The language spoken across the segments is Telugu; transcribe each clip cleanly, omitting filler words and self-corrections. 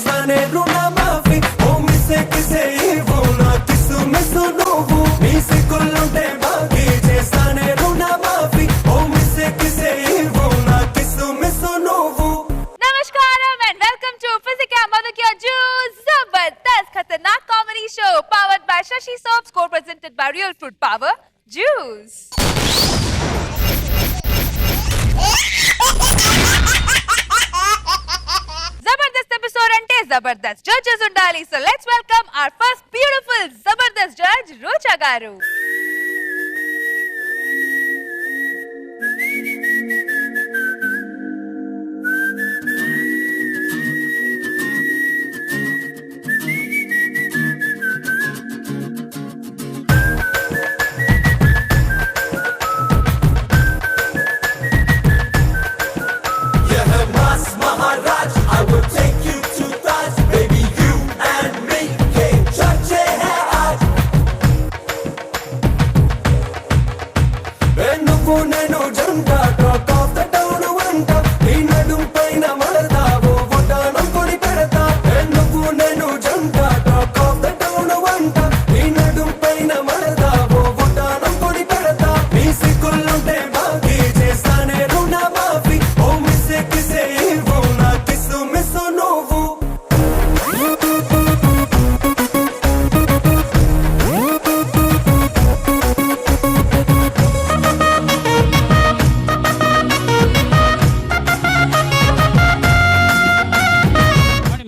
చేస్తానే రుణ మాఫీ ఓ మిస్సే కిసే ఇవ్వునా కిస్సు మిస్సు నువ్వు నీ సిగ్గులుంటే బాకీ చేస్తానే రుణ మాఫీ ఓ మిస్సే కిసే ఇవ్వునా కిస్సు మిస్సు నువ్వు. Namaskaram and welcome to Physika Madhukya Juice Zabardast Khatarnak Comedy Show powered by Shashi Soaps, co-presented by Real Fruit Power Juice. Zabardast episode ante Zabardast judges undali. So let's welcome our first beautiful Zabardast judge Rucha garu.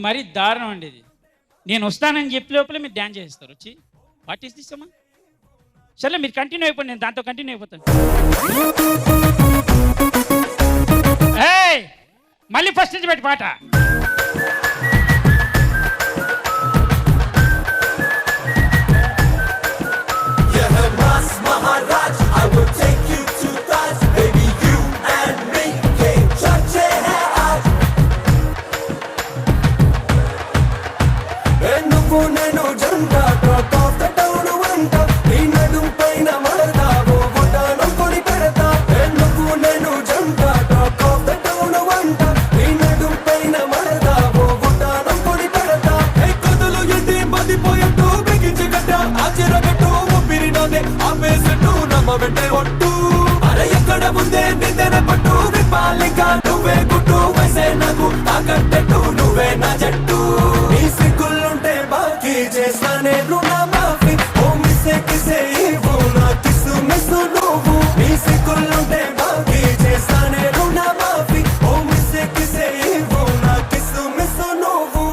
మరి దారుణం అండి ఇది. నేను వస్తానని చెప్పి లోపల మీరు డ్యాన్స్ చేస్తారు వచ్చి. వాట్ ఈస్ దిస్ అమ్మా? సరే మీరు కంటిన్యూ అయిపోండి, నేను దాంతో కంటిన్యూ అయిపోతాను. మళ్ళీ ఫస్ట్ నుంచి పెట్టి పాట. ఎక్కడ ముందే నిందెన పట్టు విపాలిక నువ్వే గుట్టు వసే నాకు తాకట్టెట్టు నువ్వే నా జట్టు నీ సిగ్గులుంటే బాకీ చేస్తానే రుణ మాఫీ ఓ మిస్సే కిసే ఇవ్వునా కిస్సు మిస్సు నువ్వు నీ సిగ్గులుంటే బాకీ చేస్తానే రుణ మాఫీ ఓ మిస్సే కిసే ఇవ్వునా కిస్సు మిస్సు నువ్వు.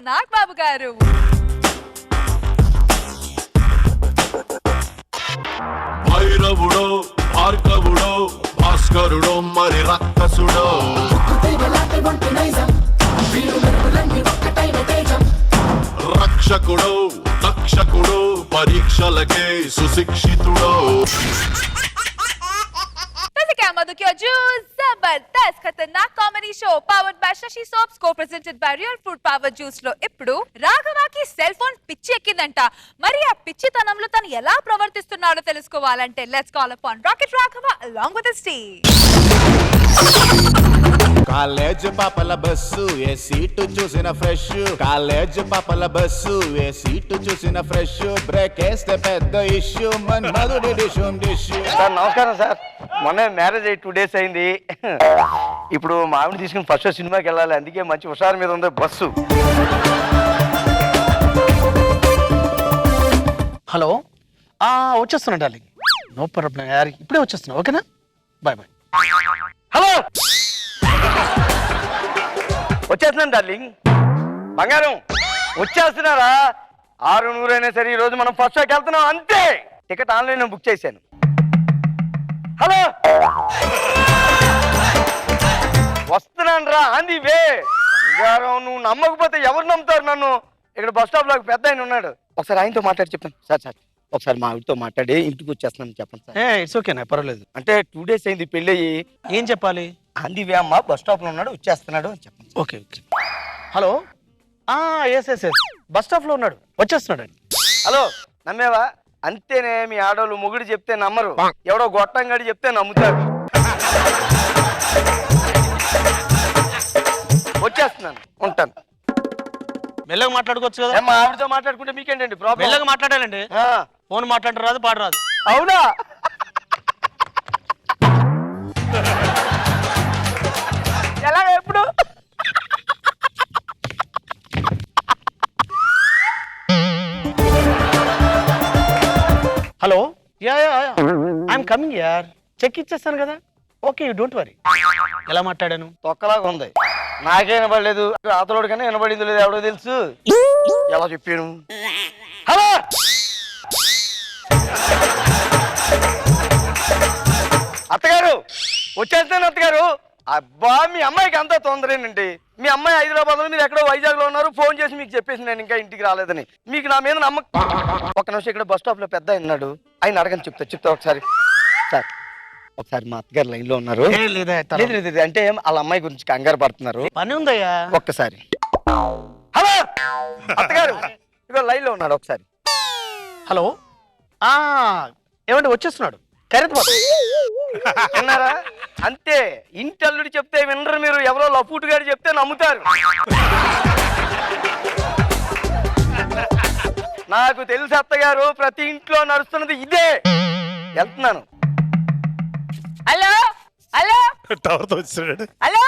నాగబాబు గారు. భైరవుడో భార్గవుడో భాస్కరుడో మరి రక్కసుడో రక్షకుడో తక్షకుడో పరీక్షలకే సుశిక్షితుడో. Madhukya Juice Zabardast Khatarnak Comedy Show powered by Shashi Soaps, co-presented by Real Fruit Power Juice లో ఇప్పుడు రాఘవకి సెల్ ఫోన్ పిచ్చి ఎక్కిందంట. మరి ఆ పిచ్చితనంలో తను ఎలా ప్రవర్తిస్తున్నాడో తెలుసుకోవాలంటే let's call upon rocket Raghava along with his team. College పాపల బస్సు ఏ సీటు చూసిన ఫ్రెష్, కాలేజ్ పాపల బస్సు ఏ సీటు చూసిన ఫ్రెష్, బ్రేక్ వేస్తే పెద్ద ఇష్యూ మన్మధుడి డిషుమ్ డిష్. సార్ నమస్కారం సార్, మొన్న మ్యారేజ్ అయ్యి 2 days అయింది. ఇప్పుడు మా ఆవిడ తీసుకుని ఫస్ట్ సినిమాకి వెళ్ళాలి, అందుకే మంచి హుషారు మీద ఉంది బస్సు. హలో వచ్చేస్తున్నా డార్లింగ్, నో ప్రాబ్లం యార్, ఇప్పుడే వచ్చేస్తున్నా, ఓకేనా, బాయ్ బాయ్. హలో వచ్చేస్తున్నాను డార్లింగ్, బంగారం వచ్చేస్తున్నారా? 600 అయినా సరే ఈరోజు మనం ఫస్ట్ షోకి వెళ్తున్నాం అంతే. టికెట్ ఆన్లైన్ బుక్ చేశాను. హలో వస్తున్నాను రా ఆంది వే. బంగారం నువ్వు నమ్మకపోతే ఎవరు నమ్ముతారు నన్ను? ఇక్కడ బస్ స్టాప్ లో పెద్ద ఆయన ఉన్నాడు, ఒకసారి ఆయనతో మాట్లాడి చెప్తాను. సార్ ఒకసారి మా ఆవిడతో మాట్లాడి ఇంటికి వచ్చేస్తున్నాను చెప్పండి సార్. ఇట్స్ ఓకేనా, పర్వాలేదు. అంటే 2 days అయింది పెళ్ళి అయ్యి. ఏం చెప్పాలి? ఆంది వే అమ్మ బస్ స్టాప్ లో ఉన్నాడు వచ్చేస్తున్నాడు అని చెప్పండి. Okay okay. Hello, yes bus stop లో ఉన్నాడు, వచ్చేస్తున్నాడు అండి. హలో, నమ్మేవా? అంతేనే, మీ ఆడవాళ్ళు మొగుడు చెప్తే నమ్మరు, ఎవడో గొట్టంగాడి చెప్తే నమ్ముతారు. వచ్చేస్తున్నాను, ఉంటాను. మెల్లగా మాట్లాడుకోవచ్చు కదా. మా ఆవిడతో మాట్లాడుకుంటే మీకేంటండి ప్రాబ్లం? మెల్లగా మాట్లాడాలండి, ఫోన్ మాట్లాడడం రాదు, పాట రాదు. అవునా? ఎలాగ ఎప్పుడు? హలో, యా ఐఎమ్ కమింగ్ యార్, చెక్ ఇచ్చేస్తాను కదా. Okay, you don't worry. ఎలా మాట్లాడాను? తొక్కలాగా ఉంది, నాకే వినపడలేదు, అతలోడు కన్నా వినపడింది లేదు, ఎవడో తెలుసు. ఎలా చెప్పాను? హలో, అత్తగారు వచ్చేస్తాను. అత్తగారు, అబ్బా మీ అమ్మాయికి అంతా తొందరేనండి. మీ అమ్మాయి హైదరాబాద్ లో, మీరు ఎక్కడో వైజాగ్ లో ఉన్నారు, ఫోన్ చేసి మీకు చెప్పేసి నేను ఇంకా ఇంటికి రాలేదని. మీకు నా మీద నమ్మకం. ఒక్క నిమిషం, ఇక్కడ బస్ స్టాప్ లో పెద్ద ఆయన ఉన్నాడు, ఆయన అడగని చెప్తా ఒకసారి. సార్ ఒకసారి మా అత్తగారు లైన్ లో ఉన్నారు. లేదు అంటే వాళ్ళ అమ్మాయి గురించి కంగారు పడుతున్నారు. పని ఉందయ్యా, ఒక్కసారి. హలో అత్తగారు, ఇదిగో లైన్ లో ఉన్నాడు, ఒకసారి. హలో, ఏమండి వచ్చేస్తున్నాడు, కరెక్ట్ విన్నారా? అంతే, ఇంటి అల్లుడు చెప్తే వినరు మీరు, ఎవరో లఫూటు గారు చెప్తే నమ్ముతారు. నాకు తెలుసు అత్తగారు, ప్రతి ఇంట్లో నడుస్తున్నది ఇదే. వెళ్తున్నాను. హలో హలో టవర్తో వచ్చాడు. హలో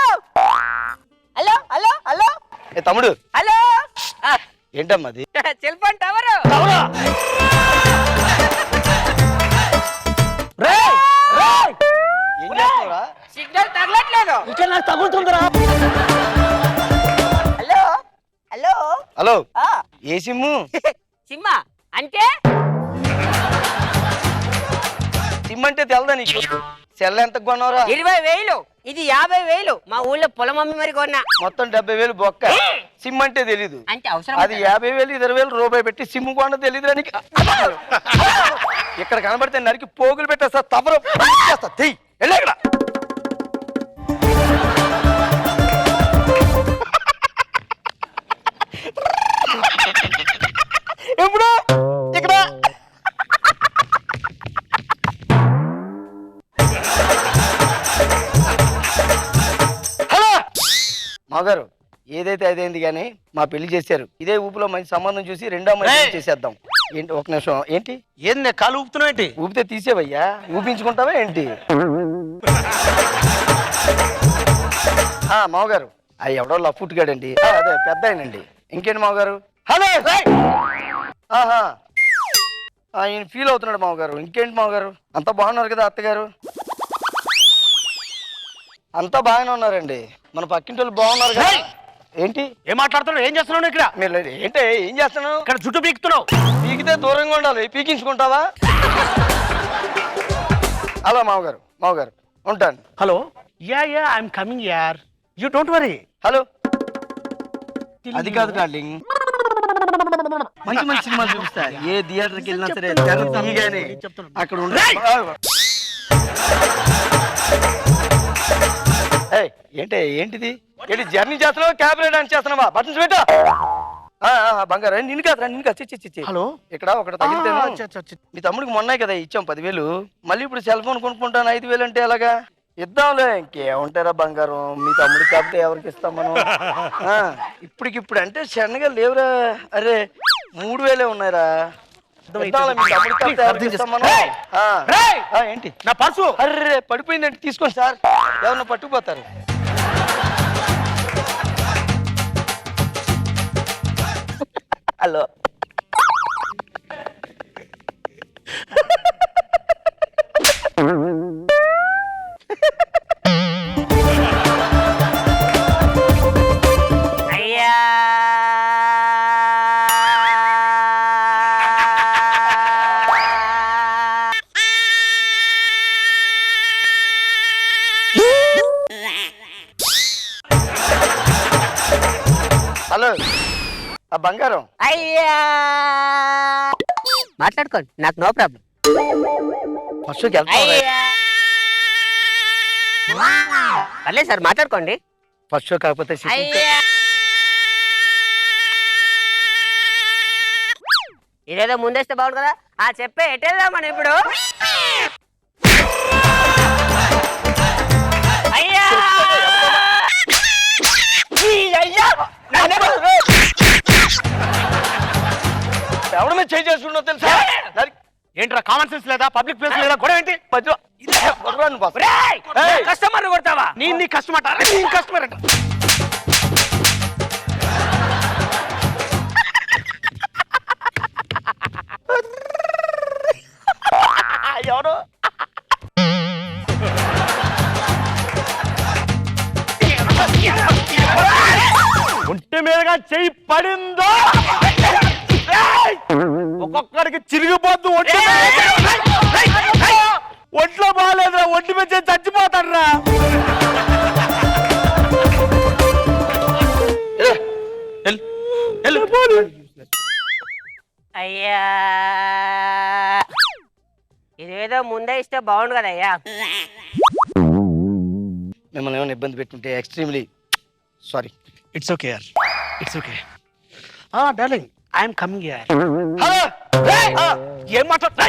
హలో హలో హలో ఏ తమ్ముడు, హలో, ఏంటమ్మా అది? Cell phone tower. ఏం చేస్తున్నావురా? సిగ్నల్ తగలట్లేదు. ఇక్కడ నాకు తగులుతుందిరా. హలో హలో, హలో, ఏ సిమ్ము? సిమ్మ అంటే సిమ్ అంటే తెలదా నీకు? సెల్ ఎంత కొన్నావురా? 20,000, ఇది 50,000. మా ఊళ్ళో పొలం అమ్మి మరి కొన్నా. మొత్తం 70,000 బొక్క. సిమ్ అంటే తెలీదు, అంటే అవసరం అది 50,000 20,000 రూపాయలు పెట్టి సిమ్ కొన్న తెలీదు నీకు. ఇక్కడ కనబడితే నరికి పోగులు పెట్టేస్తా, తవరు చెయ్యి వెళ్ళి ఇక్కడ. ఎప్పుడు ఇక్కడ మాగారు, ఏదైతే అదైంది కానీ మా పెళ్లి చేశారు. ఇదే ఊపులో మంచి సంబంధం చూసి రెండో అమ్మాయి చేసేద్దాం. ఏంటి ఒక నిమిషం, ఏంటి ఏంది కాలు ఊపుతున్నావు ఏంటి? ఊపితే తీసేవయ్యా, ఊపించుకుంటావా ఏంటి? మావగారు, అవి ఎవడో లఫుట్ గాడండి, అదే పెద్ద ఆయనండి. ఇంకేంటి మావగారు? హలో, ఆయన ఫీల్ అవుతున్నాడు మావగారు. ఇంకేంటి మావగారు, అంతా బాగున్నారు కదా? అత్తగారు అంతా బాగానే ఉన్నారండి. మన పక్కింటి వాళ్ళు బాగున్నారు కదా? ఏంటి ఏం మాట్లాడుతున్నావు? ఏం చేస్తున్నావు ఇక్కడ? మీరు ఏంటి ఏం చేస్తున్నావు? ఇక్కడ చుట్టూ పీకుతున్నావు. పీకితే దూరంగా ఉండాలి, పీకించుకుంటావా? హలో మావగారు, మావగారు ఉంటాను. హలో, యా ఐఎమ్ కమింగ్ యార్, యూ డోంట్ వరీ. హలో, అది కాదు డార్లింగ్, మంచి మంచి సినిమాలు చూపిస్తా. ఏ థియేటర్కి వెళ్ళినా సరే జరుగుతాను అక్కడ ఉండే. ఏంటి ఏంటిది? ఏంటి జర్నీ చేస్తున్నావా, క్యాబ్ రైడ్ చేస్తున్నావా? బటన్స్ పెట్టా. బంగారు నిన్ను కాదురా, నిన్ను కాదు. హలో, ఇక్కడ ఒకటి తగిలితే మీ తమ్ముడికి మొన్నాయి కదా ఇచ్చాం 10,000. మళ్ళీ ఇప్పుడు సెల్ ఫోన్ కొనుక్కుంటాను 5,000 అంటే ఎలాగా? ఇద్దాంలే, ఇంకేముంటారా బంగారం, మీ తమ్ముడికి కాకపోతే ఎవరికి ఇస్తాం మనం? ఇప్పటికిప్పుడు అంటే శనగా లేవురా. అరే 3,000 ఉన్నాయిరా. ఏంటి నా పర్సు? అర్రే పడిపోయిందంటే తీసుకోండి సార్, ఎవరన్నా పట్టుకుపోతారు. హలో, అయ్యా హలో ఆ బంగారం అయ్యా మాట్లాడుకోండి, నాకు నో ప్రాబ్లం. ఫస్ట్ షోకి వెళ్తాం పర్లేదు సార్, మాట్లాడుకోండి. ఫస్ట్ షో కాకపోతే ఇదేదో ముందేస్తే బాగుంది కదా. చెప్పే ఎటెళ్దాం మనం ఇప్పుడు. అయ్యా ఎవరి మీద చేయి చేసుకుంటో తెలుసా? ఏంట్రా కామన్ సెన్స్ లేదా? పబ్లిక్ ప్లేస్ లేదా? గొడవ ఏంటి? కస్టమర్ కొడతావా? నీ కస్టమర్ అంట, నీ కస్టమర్ అంట. ఎవరు ఒంటి మీదగా చెయ్యి పడిందో ఒక్కొక్కడికి చిరిగిపోద్దు. ఒంట్లో బాగాలేదురా, ఒంటి మీద చేసి చచ్చిపోతాడురా. అయ్యా ఇదేదో ముందే ఇస్తే బాగుండు కదా అయ్యా. మిమ్మల్ని ఏమైనా ఇబ్బంది పెట్టుంటే ఎక్స్ట్రీమ్లీ సారీ. ఇట్స్ ఓకే యార్, it's okay. Darling I'm coming యార్. ఏం మాట్లాడుతున్నా?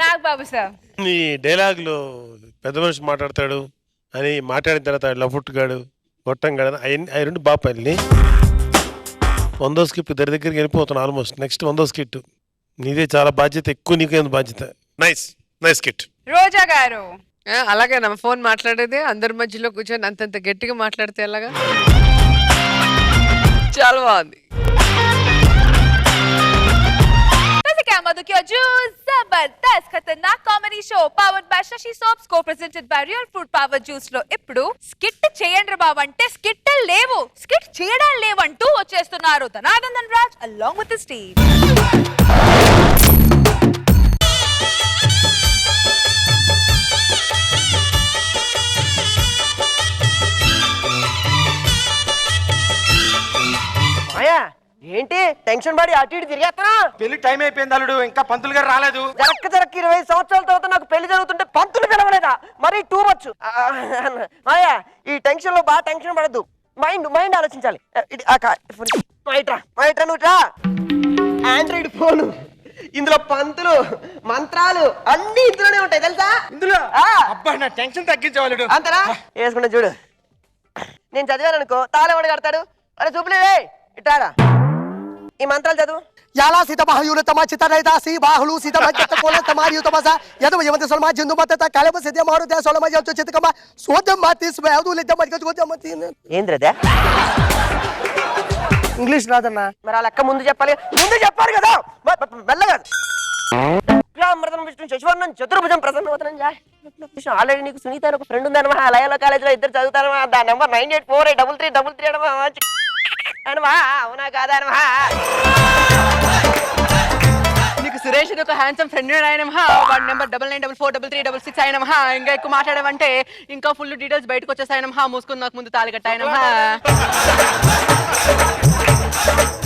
నాగబాబు సార్, నీ డైలాగ్లో పెద్ద మనిషి మాట్లాడతాడు అని మాట్లాడిన తర్వాత లఫుట్టుగాడు గొట్టంగాడు అవి రెండు బాపాయిల్ని 100 స్కిప్ ఇద్దరి దగ్గరికి వెళ్ళిపోతాను ఆల్మోస్ట్. నెక్స్ట్ 100 స్కిట్ నీదే చాలా బాధ్యత, ఎక్కువ నీకేంది బాధ్యత. Nice nice skit. రోజా గారు అలాగే నా ఫోన్ మాట్లాడేది అందరి మధ్యలో కూర్చొని అంతంత గట్టిగా మాట్లాడితే ఎలాగా? చాలా బాగుంది. मधु की जबरदस्त खतरनाक comedy show powered by Shashi soaps को presented by real fruit power juice లో ఇప్పుడు స్కిట్ చేయండి బాబు అంటే స్కిట్ లేవు, స్కిట్ చేయడం లేవంటూ వచ్చేస్తున్నారు ధనానందన్ Raj along with his team. మాయా ఏంటి టెన్షన్ పడి అటు ఇటు తిరిగేస్తున్నా? పెళ్లి టైం అయిపోయింది అల్లుడు, ఇంకా పంతులు గారు రాలేదు. జరక్క 20 సంవత్సరాల తర్వాత నాకు పెళ్లి జరుగుతుంటే పంతులు పిలవలేదా? మరి టూ మచ్. మాయా ఈ టెన్షన్ లో బాగా టెన్షన్ పడద్దు, మైండ్ ఆలోచించాలి. నువ్వు రా. ఆండ్రాయిడ్ ఫోను, ఇందులో పంతులు మంత్రాలు అన్ని ఇందులోనే ఉంటాయి తెలుసా? ఇందులో అబ్బా నా టెన్షన్ తగ్గించేవాళ్ళు అంతరా వేసుకుంటా చూడు. నేను చదివాను అనుకో తాళెవడు కడతాడు? అరే చూపులే ఇట్టారా ఈ మంత్రాలు చదువు. యాలా సీత బాహుయుల తమ చితరైదాసి బాహులు సీత మధ్యత కోల తమారియు తమస యదవ యవంత సల్మా జిందు మతత కాలబ సత్య మారు దే సోలమ జల్చు చితకమ సోదం మాతిస్ బయదు లెద మధ్య గోదం మతి. ఏంద్రదే ఇంగ్లీష్ రాదన్నా? మరి ఆ లెక్క ముందు చెప్పాలి కదా మెల్లగా. అమృతం విష్ణు శశివర్ణం చతుర్భుజం ప్రసన్నవతనం ఆల్రెడీ నీకు సునీత ఒక ఫ్రెండ్ ఉందనమా, లయలో కాలేజీలో ఇద్దరు చదువుతానమా. దాని నెంబర్ 98483333 అనమా. అనమా అవునా కాదా అనమా? నీకు సురేష్ ఒక హ్యాండ్సమ్ ఫ్రెండ్ ఆయనమా, వాడి నెంబర్ 99943366 ఆయనమా. ఇంకా ఎక్కువ మాట్లాడమంటే ఇంకా ఫుల్ డీటెయిల్స్ బయటకు వచ్చేసాయనమా. మూసుకుని నాకు ముందు తాళి కట్టాయనమా.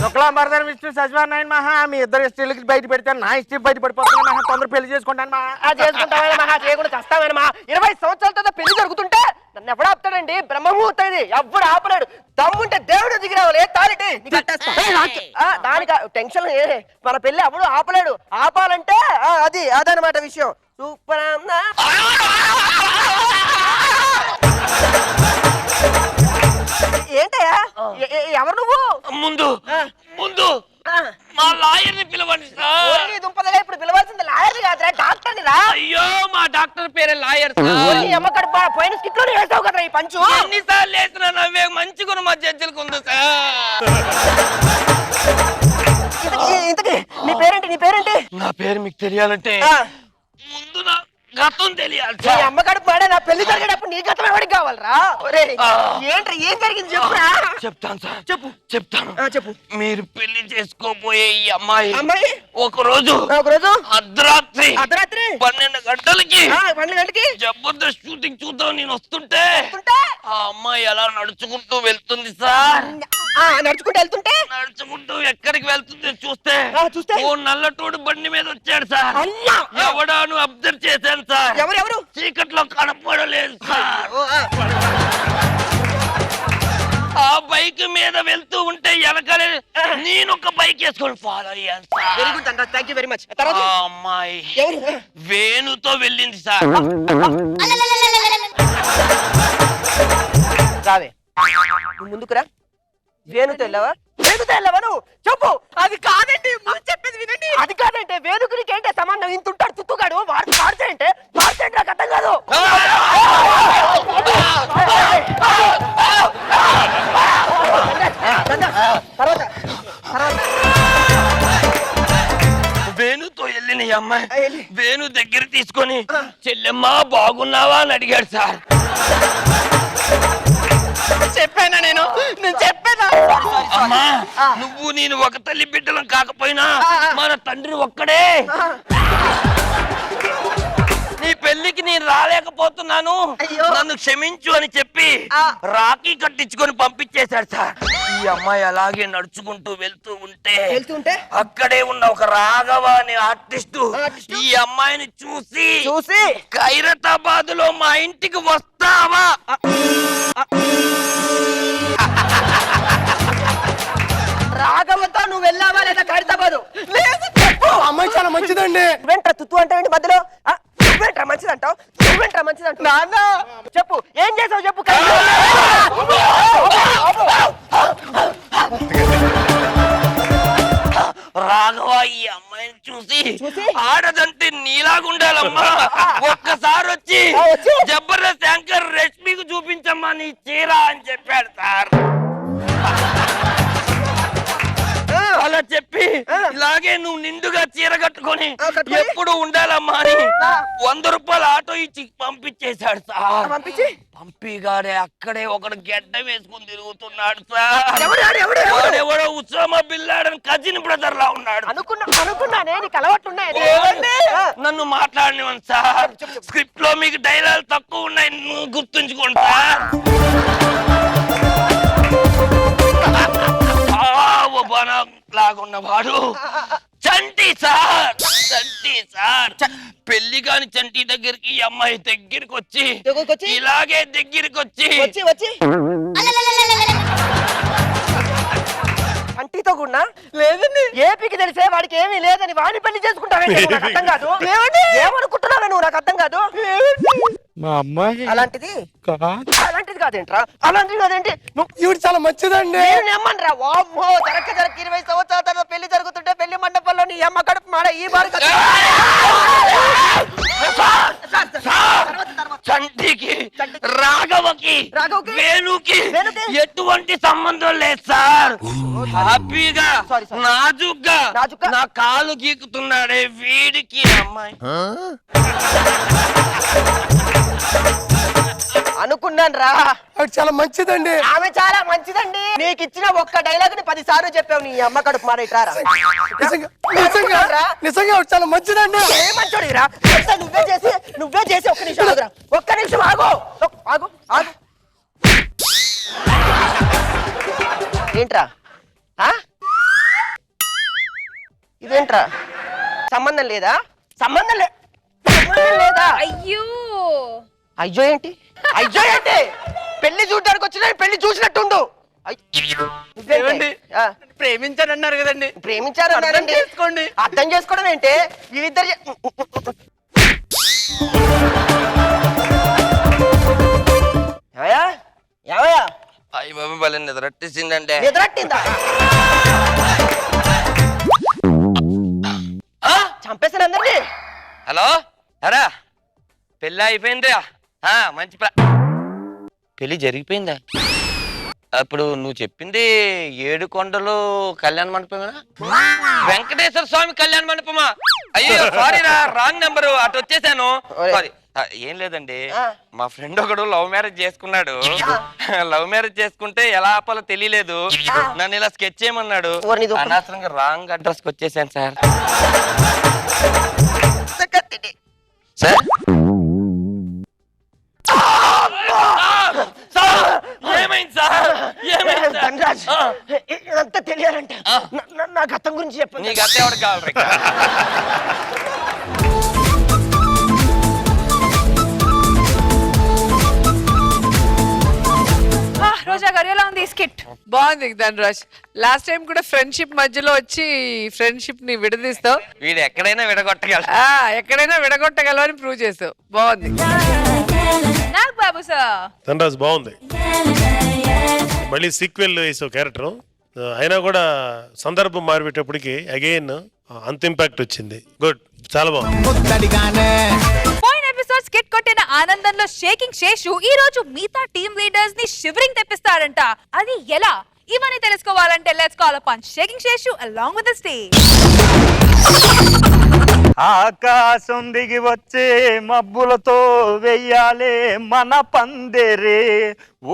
శుక్లాంబరధర విష్ణు సచివాలయం మహా మీ ఇద్దరు స్త్రీలకి బయట పెడతాను, నా ఇష్ట బయట పడిపోతున్నాను మహా. తొందర పెళ్లి చేసుకుంటాను మహా. చేసుకుంటామని మహా, చేయకుండా చస్తామని మహా. 20 సంవత్సరాల తర్వాత పెళ్లి జరుగుతుంటే నన్ను ఎవడు ఆపుతాడండి? బ్రహ్మముహూర్తం ఇది, ఎవడు ఆపలేడు. దమ్ముంటే దేవుడు దిగి రావాలి. తాలిటి దానికి టెన్షన్. మన పెళ్లి ఎవడు ఆపలేడు. ఆపాలంటే అదనమాట విషయం. సూపర్. ఏంటయ్యా ఎవరు నువ్వు? ముందు మా లాయర్ ని పిలవండి సార్. దుంపదగా ఇప్పుడు పిలవాల్సింది లాయర్ కాదురా, డాక్టర్ ని రా. అయ్యో మా డాక్టర్ పేరే లాయర్ పోయిన స్కిట్ లో వేసావు కదా ఈ పంచు. ఎన్నిసార్లు వేసినా నవ్వే మంచిగా మా జడ్జిలకు ఉంది సార్. ఇంతకీ నీ పేరేంటి? నా పేరు మీకు తెలియాలంటే ముందు నా గతం తెలియాలి. అమ్మ కడుపు మాడే నా పెళ్లి జరిగేటప్పుడు నీ గతం ఎవరికి కావాలరా? ఏంట్రా ఏం జరిగింది చెప్పురా. చెప్తాను సార్, చెప్పు. చెప్తాను. చెప్పు. మీరు పెళ్లి చేసుకోబోయే ఈ అమ్మాయి అమ్మాయి ఓ ఒకరోజు అర్ధరాత్రి 12 గంటలకి 12 గంటలకి జబర్దస్త్ షూటింగ్ చూద్దాం నేను వస్తుంటే ఆ అమ్మాయి ఎలా నడుచుకుంటూ వెళ్తుంది సార్. నడుచుకుంటూ ఎక్కడికి వెళ్తుంది చూస్తే ఓ నల్లటోడు బండి మీద వచ్చాడు సార్. ఎవడాను అబ్జర్వ్ చేశాను సార్. ఎవరు చీకట్లో కనపడలేదు సార్. ఆ బైక్ మీద వెళ్తూ ఉంటే వెనకాలే నేను ఒక బైక్ వేసుకొని ఫాలో అయ్యాను సార్. వెరీ గుడ్ అన్న, థాంక్యూ వెరీ మచ్. ఆ అమ్మాయి వేణుతో వెళ్ళింది సార్. రావే నువ్వు ముందుకురా. వేణుతో వెళ్ళావా? నువ్వు చెప్పు. అది కాదండి, ముందు చెప్పేది వినండి. అది కాదంటే వేణుకునికి ఏంటి సంబంధం? ఇంత ఉంటాడు తుత్తుగాడు, వాడు పాడితే నాకు అర్థం కాదు. వేణుతో వెళ్ళిన ఈ అమ్మాయి వేణు దగ్గర తీసుకొని చెల్లెమ్మా బాగున్నావా అని అడిగాడు సార్. చెప్పానా నేను చెప్పానా? అమ్మా నువ్వు నేను ఒక తల్లి బిడ్డలం కాకపోయినా మన తండ్రి ఒక్కడే. నీ పెళ్లికి నేను రాలేకపోతున్నాను, నన్ను క్షమించు అని చెప్పి రాఖీ కట్టించుకొని పంపించేశాడు సార్. ఈ అమ్మాయి అలాగే నడుచుకుంటూ వెళ్తూ ఉంటే అక్కడే ఉన్న ఒక రాఘవ అనే ఆర్టిస్టు ఈ అమ్మాయిని చూసి ఖైరతాబాద్ లో మా ఇంటికి వస్తావా? రాఘవతో నువ్వు వెళ్ళావా లేదా ఖైరతాబాద్? లేదు అమ్మాయి చాలా మంచిదండి. నువ్వేంట్రా తుత్తు అంటే ఏంటి మధ్యలో? నువ్వేంట్రా మంచిదంటావు? నాన్న చెప్పు, ఏం చేసావు చెప్పు. రాఘవ ఈ అమ్మాయిని చూసి ఆడదంటే నీలాగుండాలమ్మా, ఒక్కసారి వచ్చి జబర్దస్త్ యాంకర్ రష్మికి చూపించమ్మా నీ చీర అని చెప్పాడు సార్. అలా చెప్పి ఇలాగే నువ్వు నిండుగా చీర కట్టుకొని ఎప్పుడు ఉండాలమ్మా అని 100 రూపాయలు ఆటో ఇచ్చి పంపించేశాడు సార్. పంపిగానే అక్కడే ఒకడు గెడ్డ వేసుకుని తిరుగుతున్నాడు సార్. ఎవడో Osama bin Laden cousin brother లా ఉన్నాడు. అనుకున్నానే నీకు అలవాట్లు ఉన్నాయి. నన్ను మాట్లాడినవను సార్. స్క్రిప్ట్ లో మీకు డైలాగ్ తక్కువ ఉన్నాయి, నువ్వు గుర్తుంచుకోండి సార్. లాగున్నవాడు చంటి సార్. పెళ్లి కాని చంటి దగ్గరికి అమ్మాయి దగ్గరికి వచ్చి ఇలాగే దగ్గరికి వచ్చి చంటితో కూడా లేదండి, ఏపీకి తెలిసే వాడికి ఏమీ లేదని వాడిని పెళ్లి చేసుకుంటావేంటి? నాకు అర్థం కాదు. ఏమనుకుంటున్నావే నువ్వు? నాకు అర్థం కాదు. మా అమ్మాయి అలాంటిది కాదేంట్రా? అలాంటిది కాదేంటి? ఈవిడ చాలా మంచిదండి. ఏమనరా? వామ్మో, జరక్క 20 సంవత్సరాల తర్వాత పెళ్లి జరుగుతుంటే పెళ్లి మండపంలో నీ అమ్మ కడుపు మాడ ఈ బారు చంటికి రాఘవకి వేణుకి ఎటువంటి సంబంధం లేదు సార్. హ్యాపీగా నాజుగ్గా నా కాలు గీకుతున్నాడే వీడికి అమ్మాయి. అనుకున్నాను రా, చాలా మంచిదండి. ఆమె చాలా మంచిదండి. నీకు ఇచ్చిన ఒక్క డైలాగ్ ని 10 సార్లు చెప్పావు. నీ అమ్మ కడుపు మాట ఇట్రారా. నిజంగా చాలా మంచిదండి. ఏమంటాడురా? నువ్వే చేసి ఒక్క నిమిషం ఆగు. ఏంట్రా ఇదేంట్రా? సంబంధం లేదా? అయ్యో ఏంటి పెళ్లి చూడడానికి వచ్చిన పెళ్లి చూసినట్టుండు. ప్రేమించారన్నారు కదండి. ప్రేమించారన్నారండి, అర్థం చేసుకోవడం ఏంటి? వీళ్ళిద్దరు అయ్యి బాబు భలే నిద్రట్టిందంటే. చంపేశాను అందరినీ. హలో అరా, పెళ్ళి అయిపోయిందిరా. మంచి పెళ్లి జరిగిపోయిందా? అప్పుడు నువ్వు చెప్పింది 7 కొండలు కళ్యాణ మండపమేనా? వెంకటేశ్వర స్వామి కళ్యాణ మండపమా? అయ్యో సారీ రా, రాంగ్ నెంబర్. అటు వచ్చేసాను. సారీ. ఏం లేదండి, మా ఫ్రెండ్ ఒకడు లవ్ మ్యారేజ్ చేసుకున్నాడు. లవ్ మ్యారేజ్ చేసుకుంటే ఎలా ఆపాలో తెలియలేదు, నన్ను ఇలా స్కెచ్ చేయమన్నాడు. అనవసరంగా రాంగ్ అడ్రస్ కి వచ్చేసాను సార్. ఏమైంది సార్? ఇదంతా తెలియాలంటే నా గతం గురించి చెప్పండి. నీ గత ఎవరికి కావాలి? రోజా గారు ఎలా ఉంది స్కిట్? బాగుంది ధనరాజ్. లాస్ట్ టైం కూడా ఫ్రెండ్షిప్ మధ్యలో వచ్చి ఫ్రెండ్షిప్ ని విడదీస్తావు, వీడు ఎక్కడైనా విడగొట్టగలరు. ఎక్కడైనా విడగొట్టగలవు అని ప్రూవ్ చేస్తావు. బాగుంది. నాగ్ బాబు సార్ ధనరాజ్ బాగుంది. మళ్ళీ సీక్వెల్ వేసావు క్యారెక్టర్, అయినా కూడా సందర్భం మారిపెట్టేప్పటికి అగైన్ అంత ఇంపాక్ట్ వచ్చింది. గుడ్, చాలా బాగుంది. పోయిన ఎపిసోడ్ స్కిట్ కొట్టిన ఆనందంలో షేకింగ్ శేషు ఈ రోజు మిగతా టీమ్ లీడర్స్ ని షివరింగ్ తెప్పిస్తాడంట. అది ఎలా? ఇవన్నీ తెలుసుకోవాలంటే let's call upon shaking Seshu along with the stage. ఆకాశం దిగి వచ్చే మబ్బులతో వెయ్యాలే మన పందిరే,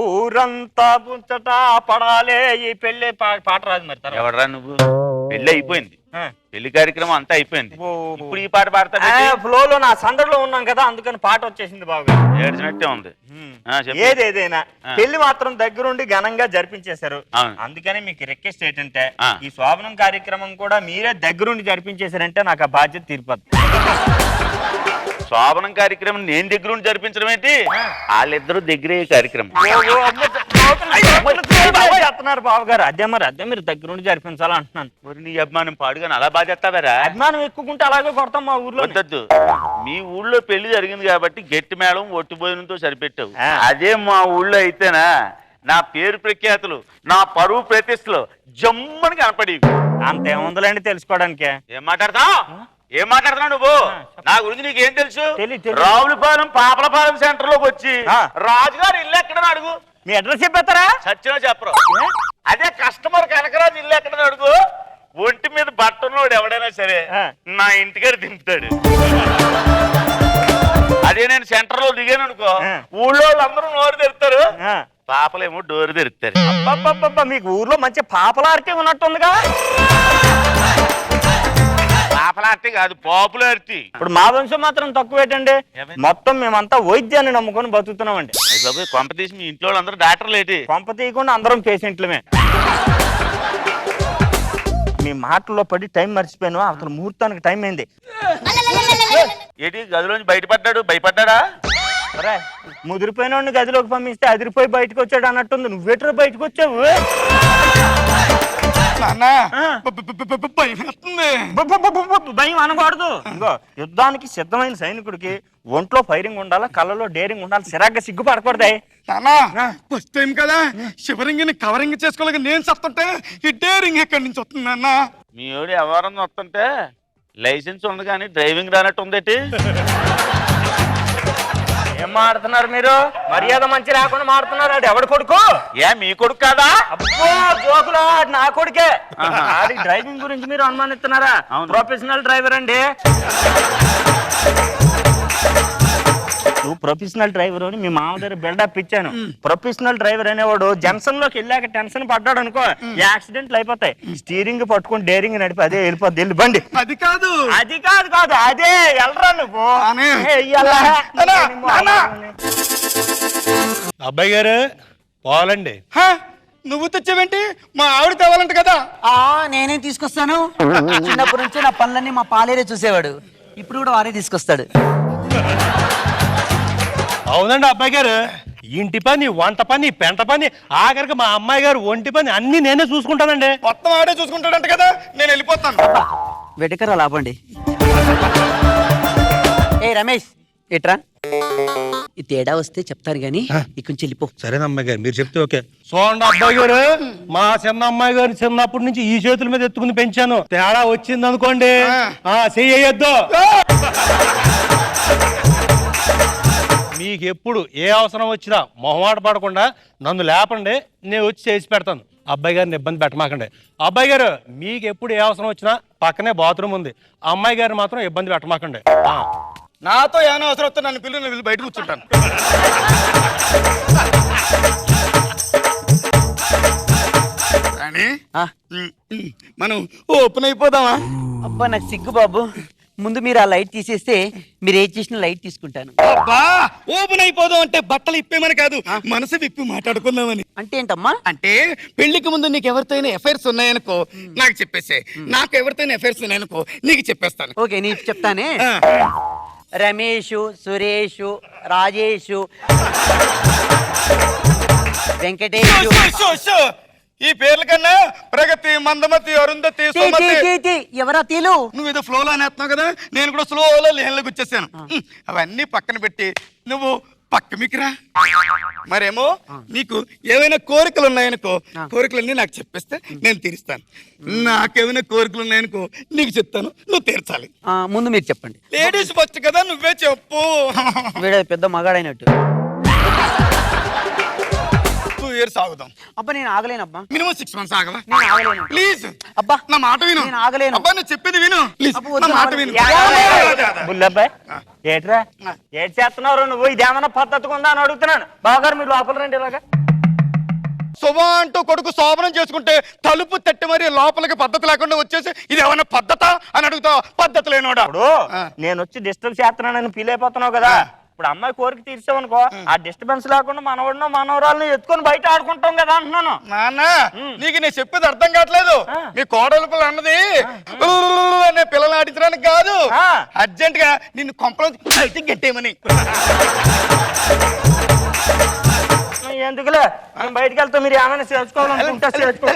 ఊరంతా ముంచట పడాలే ఈ పెళ్లి పాట రాదు. మరి ఎవడరా నువ్వు? పెళ్లి అయిపోయింది, పెళ్లి కార్యక్రమం అంతా అయిపోయింది. ఇప్పుడు ఈ పాట పాడతా? ఫ్లోలో నా సందర్లో ఉన్నాం కదా, అందుకని పాట వచ్చేసింది. బాగా ఏడ్చినట్టే ఉంది. ఏదేదైనా పెళ్లి మాత్రం దగ్గరుండి ఘనంగా జరిపించేశారు. అందుకని మీకు రిక్వెస్ట్ ఏంటంటే ఈ శోభనం కార్యక్రమం కూడా మీరే దగ్గరుండి జరిపించేశారంటే నాకు ఆ బాధ్యత తీరిపోద్ది. శోభనం కార్యక్రమం నేను దగ్గరుండి జరిపించడం ఏంటి? వాళ్ళిద్దరూ దగ్గరే కార్యక్రమం చెప్తున్నారు బాబు గారు. అదే మీరు దగ్గరుండి జరిపించాలి అంటున్నాను. మరి నీ అభిమానం పాడుగాని అలా బాధ చేస్తావారా? అభిమానం ఎక్కుకుంటే అలాగే కొడతాం మా ఊర్లో. వద్దద్దు, మీ ఊళ్ళో పెళ్లి జరిగింది కాబట్టి గట్టి మేళం ఒట్టు భోజనంతో సరిపెట్టావు. అదే మా ఊళ్ళో అయితేనా నా పేరు ప్రఖ్యాతులు, నా పరువు ప్రతిష్టలు జమ్మని కనపడి. అంతేముందులేండి తెలుసుకోవడానికి. ఏం మాట్లాడుతున్నావు నువ్వు? నా గురించి నీకేం తెలుసు? రావులపాలెం పాపలపాలెం సెంటర్ లోకి వచ్చి రాజుగారు ఇల్లు ఎక్కడని అడుగు. మీ అడ్రస్ చెప్పేస్తారా? సచ్చినా చెప్పరు. అదే కస్టమర్ కనకరాజు ఇల్లు ఎక్కడని అడుగు. ఒంటి మీద బట్టన్నోడు ఎవడైనా సరే నా ఇంటికాడ దింపుతాడు. అదే నేను సెంటర్ లో దిగాను అనుకో, ఊళ్ళో వాళ్ళందరూ నోరు తెరుతారు, పాపలేమో డోరు తెరుతారు. మీకు ఊర్లో మంచి పాపలారిటీ ఉన్నట్టుందిగా. పాపలారిటీ కాదు, పాపులారిటీ. ఇప్పుడు మా వంశం మాత్రం తక్కువేటండి. మొత్తం మేమంతా వైద్యాన్ని నమ్ముకొని బతుకుతున్నామండి. బాబు కొంప తీసి మీ ఇంట్లో వాళ్ళందరూ డాక్టర్లు ఏంటి? కొంప తీయకుండా అందరం పేషెంట్లమే. మీ మాటల్లో పడి టైం మర్చిపోయాను. అసలు ముహూర్తానికి టైం అయింది. ఏంటి గదిలోంచి బయటపడ్డాడు? భయపడ్డా? ముదిరిపోయిన గదిలోకి పంపిస్తే అదిరిపోయి బయటకు వచ్చాడు అన్నట్టుంది. నువ్వెటర్ బయటకు వచ్చావు? భయం అనకూడదు. ఇంకో యుద్ధానికి సిద్ధమైన సైనికుడికి ఒంట్లో ఫైరింగ్ ఉండాలా, కళ్ళలో డేరింగ్ ఉండాలి, సిరాగ్గా సిగ్గుపడకూడదు. ఫస్ట్ టైం కదా శివరింగిని కవరింగ్ చేసుకోలేక నేను చెప్తుంటే ఈ డేరింగ్ ఎక్కడి నుంచి వస్తుంది అన్న? మీ ఓడి ఎవరన్నా వస్తుంటే లైసెన్స్ ఉంది కానీ డ్రైవింగ్ రానట్టు ఉందేటి? ఏం మాడుతున్నారు మీరు? మర్యాద మంచి రాకుండా మాడుతున్నారు. అది ఎవడి కొడుకు? ఏ మీ కొడుకు కాదా? అబ్బో జోకులా, నా కొడుకే. డ్రైవింగ్ గురించి మీరు అనుమానిస్తున్నారా? ప్రొఫెషనల్ డ్రైవర్ అండి. నువ్వు ప్రొఫెషనల్ డ్రైవర్ అని మీ మామ దగ్గర బిల్డప్ ఇచ్చాను. ప్రొఫెషనల్ డ్రైవర్ అనేవాడు జంక్షన్ లోకి వెళ్ళాక టెన్షన్ పడ్డాడు అనుకో, యాక్సిడెంట్లు అయిపోతాయి. స్టీరింగ్ పట్టుకుని డేరింగ్ నడిపి అదే వెళ్ళిపోద్ది. వెళ్ళి బండి. అది కాదు అదే వెళ్ళరా నువ్వు. అబ్బాయి గారు పోవాలండి. నువ్వు తెచ్చావేంటి? మా ఆవిడ తేవాలంట కదా. నేనేం తీసుకొస్తాను. చిన్నప్పటి నుంచి నా పనులన్నీ మా పాలేరే చూసేవాడు. ఇప్పుడు కూడా వారే తీసుకొస్తాడు. అవునండి అబ్బాయి గారు, ఇంటి పని, వంట పని, పెంట పని, ఆఖరికి మా అమ్మాయి గారు ఒంటి పని అన్ని నేనే చూసుకుంటానండి. మొత్తం ఆడే చూసుకుంటాడంట కదా, నేను వెళ్ళిపోతాను. వెటకరా లాపండి. ఏ రమేష్ ఎట్రా, ఈ తేడా వస్తే చెప్తారు గాని ఇక్కడి వెళ్ళిపో. సరేనమ్మాయి గారు, మీరు చెప్తే ఓకే. చూడండి అబ్బాయి గారు, మా చిన్న అమ్మాయి గారు చిన్నప్పటి నుంచి ఈ చేతుల మీద ఎత్తుకుని పెంచాను. తేడా వచ్చింది అనుకోండి చెయ్యొద్దు. మీకు ఎప్పుడు ఏ అవసరం వచ్చినా మొహమాట పడకుండా నన్ను లేపండి, నేను వచ్చి చేసి పెడతాను. అబ్బాయి గారిని ఇబ్బంది పెట్టమాకండి. అబ్బాయి గారు, మీకు ఎప్పుడు ఏ అవసరం వచ్చినా పక్కనే బాత్రూమ్ ఉంది. అమ్మాయి గారిని మాత్రం ఇబ్బంది పెట్టమాకండి. నాతో ఏమైనా అవసరం వస్తే నన్ను పిల్లలు వెళ్ళి బయట కూర్చుంటాను. కానీ మనం ఓపెన్ అయిపోదామా? అబ్బా నాకు సిగ్గు బాబు. ముందు మీరు ఆ లైట్ తీసేస్తే మీరు ఏం చేసిన లైట్ తీసుకుంటాను. అబ్బా ఓపెన్ అయిపోదాం అంటే బట్టలు ఇప్పేమని కాదు, మనసు విప్పి మాట్లాడుకుందామని. అంటే ఏంటమ్మా? అంటే పెళ్లికి ముందు నీకు ఎవరితోనే ఎఫైర్స్ ఉన్నాయనుకో నాకు చెప్పేసే, నాకు ఎవరితోనే ఎఫైర్స్ ఉన్నాయనుకో నీకు చెప్పేస్తాను. ఓకే నీకు చెప్తానే. రమేష్, సురేష్, రాజేష్, వెంకటేష్. ఈ పేర్ల కన్నా ప్రగతి, మందమతి, అరుంధతి, సుమతి. ఎవరా తీలు? నువ్వు ఏదో ఫ్లోలో అనేస్తున్నావు కదా, నేను కూడా స్లోలో లేన్లోకి వచ్చేసాను. అవన్నీ పక్కన పెట్టి నువ్వు పక్క మీకురా. మరేమో నీకు ఏమైనా కోరికలు ఉన్నాయనుకో, కోరికలన్నీ నాకు చెప్పేస్తే నేను తీరుస్తాను. నాకేమైనా కోరికలు ఉన్నాయనుకో నీకు చెప్తాను, నువ్వు తీర్చాలి. ముందు మీరు చెప్పండి. లేడీస్ ఫస్ట్ కదా, నువ్వే చెప్పు. వీడు పెద్ద మగాడైనట్టు. 2 years ఆగుదాం. అబ్బా నేను ఆగలేనబ్బా. Minimum 6 months ఆగవా? నేను ఆగలేను. ప్లీజ్ అబ్బా నా మాట విను. నేను ఆగలేను. అబ్బా నేను చెప్పేది విను ప్లీజ్. నా మాట విను. బుల్లబ్బాయ్ ఏట్రా ఏట్ చేస్తున్నావు నువ్వు? ఇదేమన్నా పద్ధతిగా ఉందా అని అడుగుతున్నాను. బావగారు మీరు లోపల రండి. ఇలాగా శుభ అంటూ కొడుకు శోభనం చేసుకుంటే తలుపు తట్టి మరి లోపలికి పద్ధతి లేకుండా వచ్చేసి ఇది ఏమన్నా పద్ధత అని అడుగుతావు? పద్ధతి లేనోడా? నేను వచ్చి డిస్టర్బ్ చేస్తున్నానని ఫీల్ అయిపోతున్నావు కదా. ఇప్పుడు అమ్మాయి కోరిక తీర్చావనుకో, ఆ డిస్టర్బెన్స్ లేకుండా మనవాడినో మనవరాలను ఎత్తుకొని బయట ఆడుకుంటాం కదా అంటున్నాను. నాన్న నీకు నేను చెప్పేది అర్థం కావట్లేదు. మీ కోడలు పిల్ల అన్నది అనే పిల్లలు ఆడించడానికి కాదు, అర్జెంట్ గా నిన్ను కొంపలో బయటికి గట్టేయమని. ఎందుకులే మనం బయటకు వెళ్తాం. మీరు ఏమైనా చేసుకోవాలనుకుంటే చేసుకో.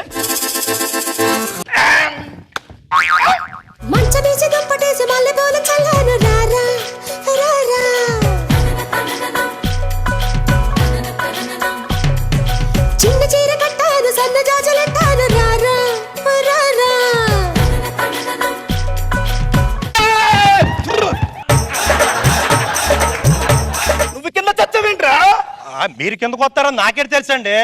చిన్న చీర కట్టాను, సన్న జాజులెట్టాను, రారా రారా. నువ్వు కింద చచ్చవేంట్రా? మీరు కిందకు వస్తారో నాకే తెలుసండి.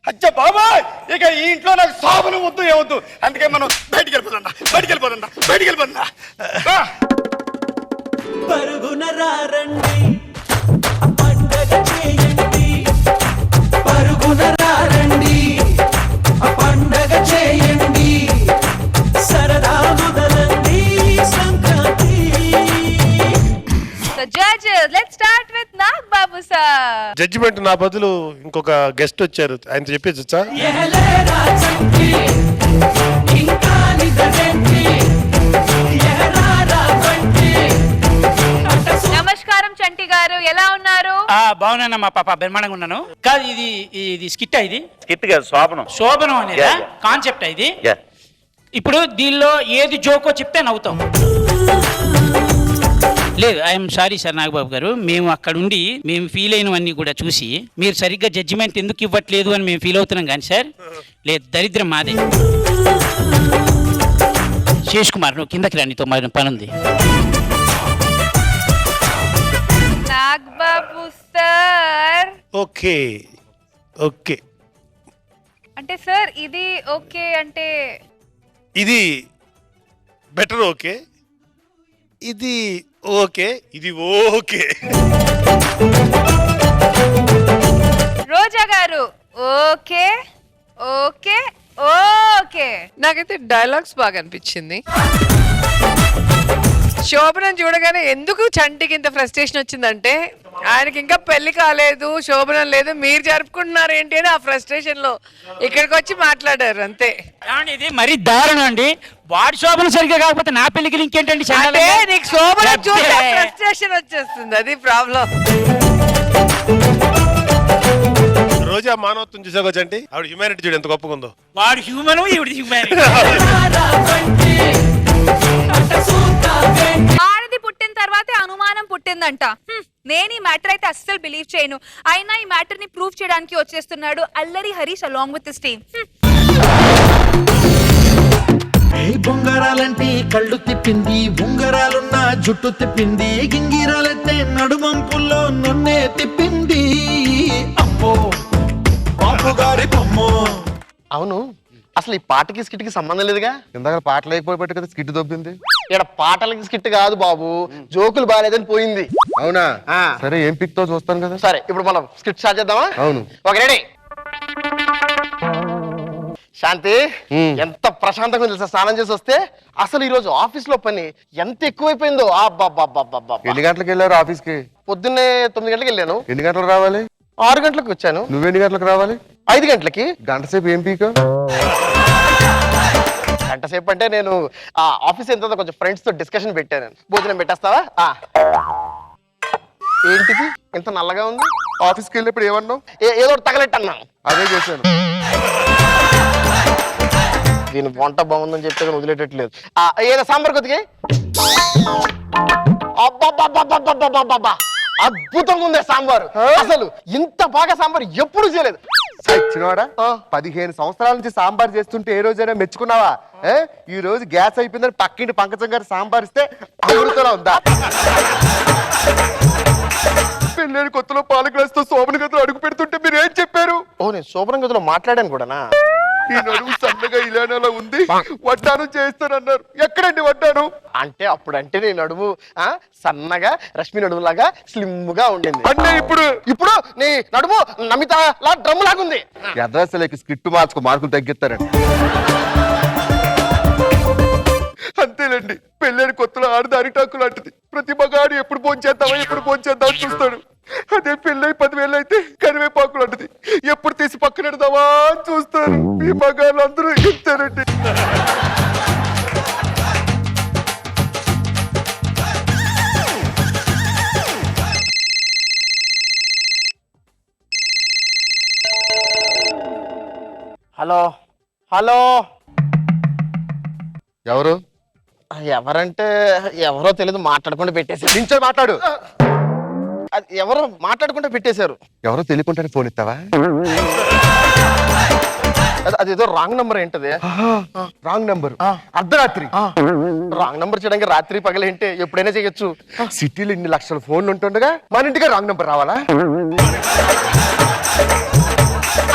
అచ్చా బాబాయ్, ఇక ఈ ఇంట్లో నాకు శోభనం వద్దు ఏవద్దు. అందుకే మనం బయటికి వెళ్ళిపోదా, బయటికి వెళ్ళిపోదా, బయటికి వెళ్ళిపోదా. పరుగున రారండి, పండగ చేయండి. పరుగున రారండి, పండగ చేయండి. సరదా మొదలండి Sankranti. So judges, let's start with Nag Babu sir. Judgement నా బదులు ఇంకొక గెస్ట్ వచ్చారు, ఆయన చెప్పేచ్చా? ఎహలేరా చంటి, ఇంకా నిదరేంటి, ఎహరారా బంటి. నమస్కారం చంటి గారు, ఎలా ఉన్నారు? బాగున్నాను మా పాప, బ్రహ్మాండంగా ఉన్నాను. కాదు ఇది స్కిట్ ఇది స్కిట్ కాదు, శోభనం. శోభనం అనేది కాన్సెప్ట్ ఇది. ఇప్పుడు దీనిలో ఏది జోకో చెప్తే నవ్వుతాం. లేదు, ఐఎమ్ సారీ సార్ నాగబాబు గారు, మేము అక్కడ ఉండి మేము ఫీల్ అయినవన్నీ కూడా చూసి మీరు సరిగ్గా జడ్జిమెంట్ ఎందుకు ఇవ్వట్లేదు అని మేము ఫీల్ అవుతున్నాం. కానీ సార్ లేదు, దరిద్రం మాదే. శేష్ కుమార్ నువ్వు కిందకి రా, నీతో మరి పని ఉంది. నాగ్ బాబు సార్. ఓకే ఓకే అంటే సార్ ఇది ఓకే అంటే ఇది బెటర్, ఓకే ఇది ఓకే, ఇది ఓకే. రోజా గారు ఓకే ఓకే ఓకే. నాకైతే డైలాగ్స్ బాగా అనిపించింది. శోభనం చూడగానే ఎందుకు చంటికి ఇంత ఫ్రస్ట్రేషన్ వచ్చిందంటే, ఆయనకి ఇంకా పెళ్లి కాలేదు, శోభనం లేదు, మీరు జరుపుకుంటున్నారు ఏంటి అని ఆ ఫ్రస్ట్రేషన్ లో ఇక్కడికి వచ్చి మాట్లాడారు అంతే. ఇది మరీ దారుణం అండి. వాడి శోభనం సరిగ్గా కాకపోతే నా పెళ్లికి ఇంకేంటండి? అంటే నీకు శోభనం చూస్తే ఫ్రస్ట్రేషన్ వచ్చేస్తుంది, అది ప్రాబ్లం. రోజా మానవత్వం చూసావా చంటి? ఆవిడ హ్యూమానిటీ చూడు ఎంత గొప్పగా ఉందో. వాడు హ్యూమన్, ఈవిడ హ్యూమానిటీ. ఆడది పుట్టిన తర్వాతే అనుమానం పుట్టిందంట. నేను ఈ మ్యాటర్ అయితే అస్సలు బిలీవ్ చేయను. అయినా ఈ మ్యాటర్ ని ప్రూవ్ చేయడానికి వచ్చేస్తున్నాడు Allari Harish along with his team. బొంగరాలంటే కళ్ళు తిప్పింది, ఉంగరాలున్న జుట్టు తిప్పింది, గింగిరాలైతే నడుమంపుల్లో నన్నే తిప్పింది. అమ్మో బాబు గారి బొమ్మో. అవును అసలు ఈ పాటకి స్కిట్ కి సంబంధం లేదుగా. ఇందాక పాట లేకపోయి కదా స్కిట్ దొబ్బింది. ఇక్కడ పాటలకి స్కిట్ కాదు బాబు, జోకులు బాగాలేదని పోయింది. అవునా? సరే ఏం పిక్తో చూస్తాను కదా. సరే ఇప్పుడు మనం స్కిట్ స్టార్ట్ చేద్దామా? అవును. ఒక రెడీ. శాంతి, ఎంత ప్రశాంతంగా తెలుసా స్నానం చేసి వస్తే. అసలు ఈ రోజు ఆఫీస్ లో పని ఎంత ఎక్కువైపోయిందో. ఎన్ని గంటలకు వెళ్ళారు ఆఫీస్ కి? పొద్దున్నే 9 గంటలకు వెళ్ళాను. ఎన్ని గంటలకు రావాలి? 6 గంటలకు వచ్చాను. నువ్వెన్ని గంటలకు రావాలి? 5 గంటలకి. గంట సేపు ఏం పీక? గంట సేపు అంటే నేను ఆ ఆఫీస్ ఎంత కొంచెం ఫ్రెండ్స్ తో డిస్కషన్ పెట్టాను. భోజనం పెట్టేస్తావా? ఏంటిది ఎంత నల్లగా ఉంది? ఆఫీస్కి వెళ్ళినప్పుడు ఏమన్నావు? ఏదో తగలెట్టు అన్నాను. అదే చేశాను. దీని వంట బాగుందని చెప్పి వదిలేటట్లేదు. ఏదో సాంబార్ కొద్దిగా. అబ్బా అద్భుతంగా ఉంది సాంబారు. అసలు ఇంత బాగా సాంబార్ ఎప్పుడు చేయలేదు. సచ్చినోడా, 15 సంవత్సరాల నుంచి సాంబార్ చేస్తుంటే ఏ రోజైనా మెచ్చుకున్నావా? ఈ రోజు గ్యాస్ అయిపోయిందని పక్కింటి పంకజం గారు సాంబార్ ఇస్తే అమృతంలో ఉందా? పెళ్ళైన కొత్తలో పాల గ్లాసుతో శోభన గదిలో అడుగు పెడుతుంటే మీరు ఏం చెప్పారు? నేను శోభన గదిలో మాట్లాడాను కూడానా? ఈ నడుము సన్నగా ఇలానేలా ఉంది, వడ్డాను చేస్తానన్నారు. ఎక్కడండి వడ్డాను? అంటే అప్పుడంటే నీ నడుము సన్నగా రష్మి నడుము లాగా స్లిమ్ గా ఉండింది. అంటే ఇప్పుడు నీ నడుము నమిత లా డ్రమ్ లాగుంది. ఎదసలకి స్క్రిప్ట్ మార్చుకో, మార్కులు తగ్గిస్తారండి. అంతేలేండి, పెళ్ళైన కొత్తలో ఆడది అరిటాకు లాంటిది. ప్రతి మగాడు ఎప్పుడు భోంచేద్దామా చూస్తాడు. అదే పెళ్ళై 10,000 అయితే కరివేపాకు లాంటిది. ఎప్పుడు తీసి పక్కనెడదామా అని చూస్తారు. ఈ మగాళ్ళు అందరూ ఇంతేనండి. Hello hello. ఎవరు? ఎవరంటే ఎవరో తెలీదు, మాట్లాడకుండా పెట్టేశారు. నించొని మాట్లాడు. ఎవరో మాట్లాడకుండా పెట్టేశారు. ఎవరో తెలియకుండానే ఫోన్ ఇస్తావా? అదేదో రాంగ్ నంబర్ ఏంటది? Wrong number. అర్ధరాత్రి రాంగ్ నంబర్ చేయడానికి రాత్రి పగలేంటే ఎప్పుడైనా చేయొచ్చు. సిటీలో ఇన్ని లక్షల ఫోన్లు ఉంటుండగా మన ఇంటికి రాంగ్ నంబర్ రావాలా?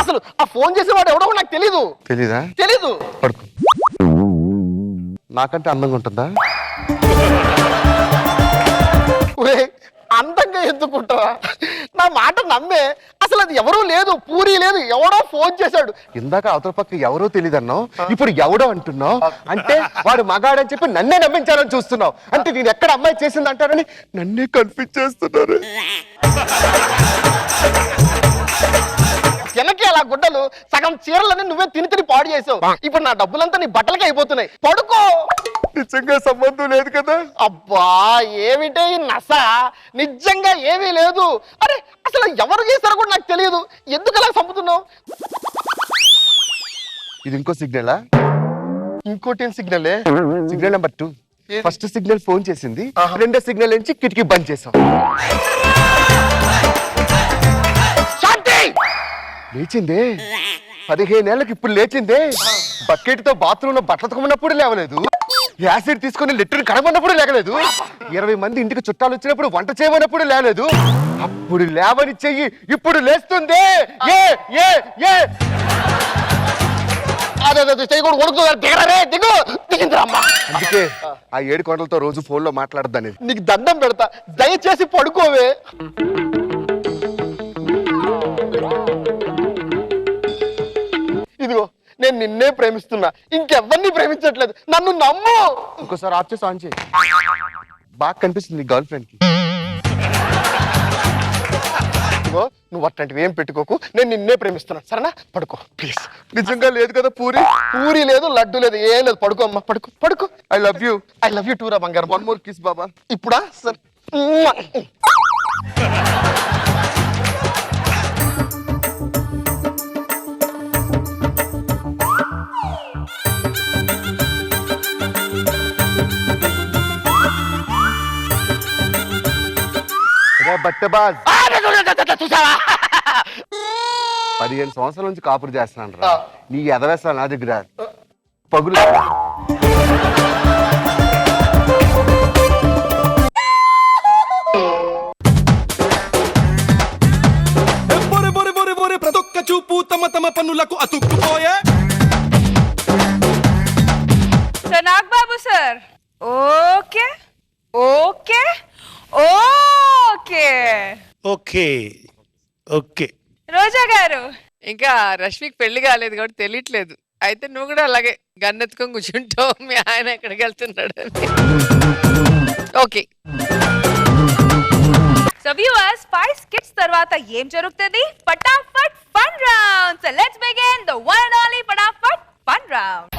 అసలు ఆ ఫోన్ చేసేవాడు ఎవడో నాకు తెలీదు. తెలీదు. పడుకో. నాకంటే అందంగా ఉంటుందా? అందంగా ఎందుకుంటావా? నా మాట నమ్మే. అసలు అది ఎవరూ లేదు, పూరి లేదు, ఎవడో ఫోన్ చేశాడు. ఇందాక అవతల పక్క ఎవరో తెలియదన్నావు, ఇప్పుడు ఎవడో అంటున్నావు. అంటే వాడు మగాడని చెప్పి నన్నే నమ్మించాలని చూస్తున్నావు. అంటే నేను ఎక్కడ అమ్మాయి చేసింది అంటారని నన్నే కన్ఫ్యూజ్ చేస్తున్నారు. వెనకే అలా గుడ్డలు సగం చీరలని నువ్వే తిని పాడు చేసావు. ఇప్పుడు నా డబ్బులంతా నీ బట్టలకే అయిపోతున్నాయి. పడుకో. నిజంగా సంబంధం లేదు కదా? అబ్బా ఏమిటే ఈ నస? నిజంగా ఏమీ లేదు. అరే అసలు ఎవరు చేశారో కూడా నాకు తెలియదు. ఎందుకు అలా చంపుతున్నావు? ఇది ఇంకో సిగ్నలా? ఇంకోటి సిగ్నలే. Signal number 2. First signal phone చేసింది, రెండో సిగ్నల్ నుంచి కిటికీ బంద్ చేసాం. లేచిందే 15 ఏళ్ళకి ఇప్పుడు లేచిందే. బకెట్ తో బాత్రూమ్ లో బట్టలు తక్కున్నప్పుడు లేవలేదు. యాసిడ్ తీసుకుని లెట్రిన్ కడమన్నప్పుడు లేకలేదు. 20 మంది ఇంటికి చుట్టాలు వచ్చినప్పుడు వంట చేయమన్నప్పుడు లేలేదు. అప్పుడు లేవని చెయ్యి ఇప్పుడు లేస్తుంది. అందుకే ఆ 7 కొండలతో రోజు ఫోన్ లో మాట్లాడద్దని. నీకు దండం పెడతా, దయచేసి పడుకోవే. ఇదిగో నేను నిన్నే ప్రేమిస్తున్నా, ఇంకెవ్వరిని ప్రేమించట్లేదు. నన్ను నమ్ము. ఇంకోసారి ఆఫ్ చేసి ఆన్ చేయి. బాగా కనిపిస్తుంది గర్ల్ ఫ్రెండ్ కి. ఇదిగో నువ్వు అట్లాంటివి ఏం పెట్టుకోకు. నేను నిన్నే ప్రేమిస్తున్నా, సరేనా? పడుకో ప్లీజ్. నిజంగా లేదు కదా పూరి? పూరి లేదు, లడ్డు లేదు, ఏం లేదు. పడుకో అమ్మా, పడుకో పడుకో. ఐ లవ్ యూ టూ రా బంగారం. వన్ మోర్ కిస్ బాబా. ఇప్పుడా? సరే. బట్టబాజ్ 15 సంవత్సరాల నుంచి కాపురు చేస్తున్నాను రా. నీ ఎదవేస్తాను నా దగ్గర పగులు. ప్రతొక్క చూపు తమ తమ పన్నులకు అతుక్కుపోయే ఓకే ఓకే. రోజా గారు ఇంకా రష్మికి పెళ్లి కాలేదు కాబట్టి తెలియట్లేదు. అయితే నువ్వు కూడా అలాగే గన్నెత్తుకొని కూర్చుంటావు మీ ఆయన ఎక్కడికి వెళ్తున్నాడు అని. ఓకే. సో వ్యూవర్స్ 5 స్కిట్స్ తర్వాత ఏం జరుగుతుంది? Fatafat fun round. So let's begin the one and only Fatafat fun round.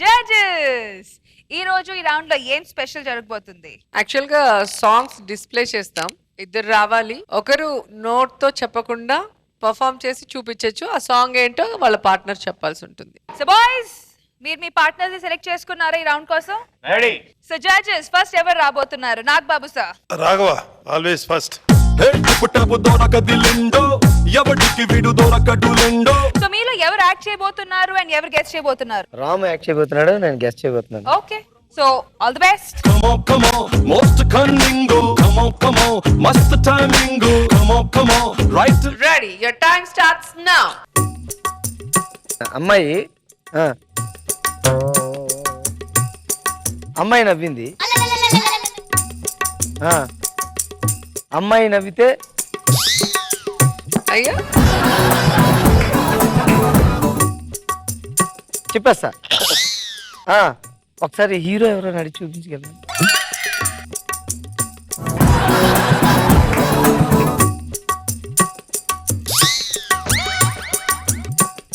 Judges ఈ రోజు ఈ రౌండ్ లో ఏం స్పెషల్ జరగబోతుంది? యాక్చువల్ గా సాంగ్స్ డిస్ప్లే చేస్తాం. ఇద్దరు రావాలి. ఒకరు నోట్ తో చెప్పకుండా పర్ఫామ్ చేసి చూపించచ్చు. ఆ సాంగ్ ఏంటో వాళ్ళ పార్ట్నర్ చెప్పాల్సి ఉంటుంది. సో బాయ్స్ మీరు మీ పార్ట్నర్స్ సెలెక్ట్ చేసుకున్నారా ఈ రౌండ్ కోసం? రెడీ. సో జడ్జెస్ ఫస్ట్ ఎవరు రాబోతున్నారు? నాగ్ బాబు సార్. Raghava always first. ఎవడికి వీడు దొరకడులెండో. సో మీలో ఎవరు యాక్ట్ చేయబోతున్నారు అండ్ ఎవరు గెస్ట్ చేయబోతున్నారు? రాము యాక్ట్ చేయబోతున్నాడు, నేను గెస్ట్ చేయబోతున్నాను. Okay so all the best. Come on, most cunning go. Come on, must timing go. Come on, right. Ready, your time starts now. అమ్మాయి అమ్మాయి నవ్వింది. అమ్మాయి నవ్వితే అయ్యా చెప్పేస్తా. ఒకసారి హీరో ఎవరో నడిచి చూపించగలను.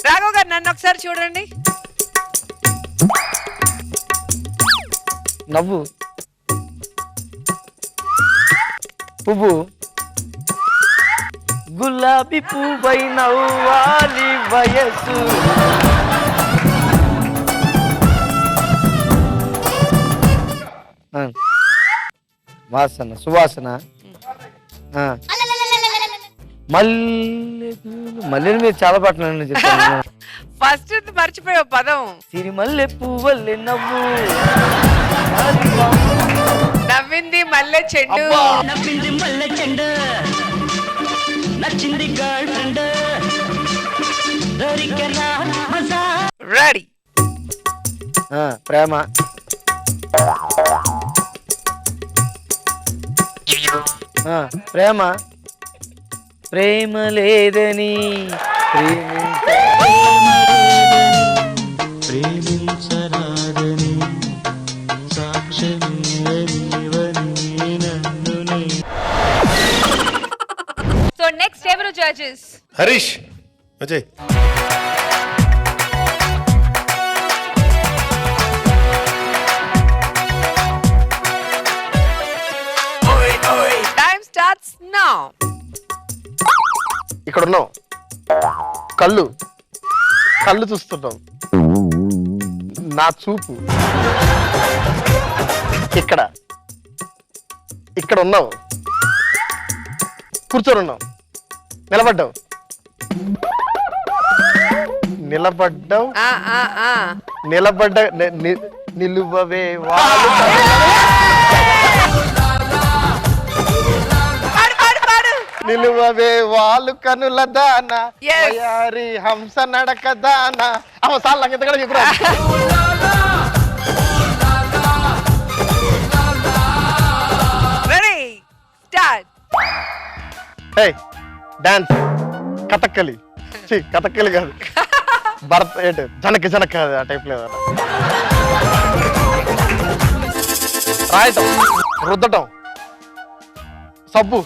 రాఘవ్ గారు నన్ను ఒకసారి చూడండి. నవ్వు పువ్వు గులాబీ పువ్వై నవ్వాలి వయసు. వాసన సువాసన. మల్లెలు మీరు చాలా పట్ల చెప్తాను. ఫస్ట్ మర్చిపోయావు పదం. సిరిమల్లె పువ్వల్లె నవ్వు. నవ్వింది మల్లె చెండు. నవ్వింది మల్లె చెండు, నచ్చింది గర్ల్ ఫ్రెండ్. రెడీ. ప్రేమ ప్రేమ ప్రేమ లేదని ప్రేమించరాదని సో నెక్స్ట్ ఎవరు judges? Harish Ajay. Time starts now. ఇక్కడ ఉన్నాం, కళ్ళు కళ్ళు చూస్తున్నాం. నా చూపు ఇక్కడ ఇక్కడ ఉన్నావు. కూర్చొని ఉన్నావు, నిలబడ్డావు నిలబడ్డావు నిలబడ్డ నిలువవే వాళ్ళు. నిలువవే వాళ్ళు కనుల దాన యారి హంస నడక దాన. సార్ నాకు ఎంత చెప్పరా. Ready start. Dance Kathakali. Kathakali కాదు, భరత్ ఏంటి జనక జనక ఆ టైప్ లేదు. రాయటం, రుద్దటం, సబ్బు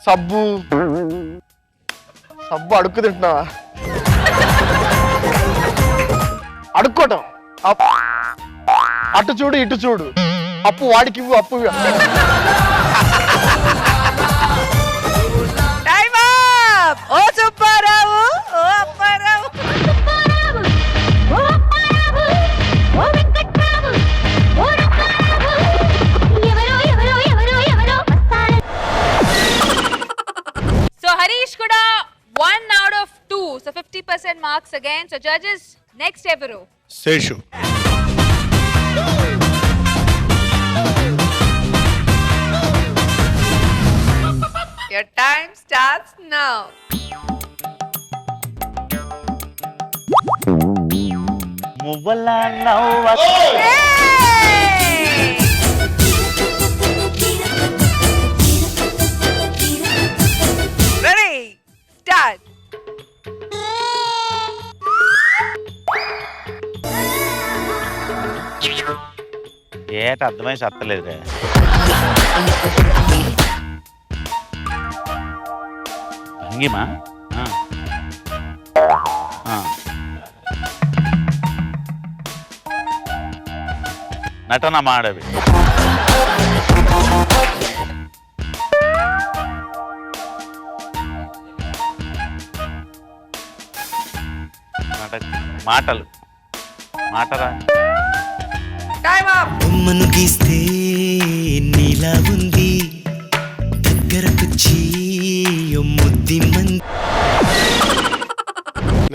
సబ్బు సబ్బు అడుక్కు తింటున్నావా? అడుక్కోవటం, అటు చూడు ఇటు చూడు, అప్పు వాడికి ఇవ్వు అప్పు. Time up. ఓ సుబ్బారావు, ఓ అప్పారావు. సో హరీష్ కూడా 1 out of 2. So 50% marks again. So judges next ఎవరు? Seshu. Your time starts now. Muvvala నవ్వ. Hey! ఏట అర్థమై సత్తలేదురా. భంగిమా నటన మాడవి. మాటలు మాటరా. బొమ్మను గీస్తే నీలా ఉంది దగ్గరకొచ్చి ముద్ది మంది.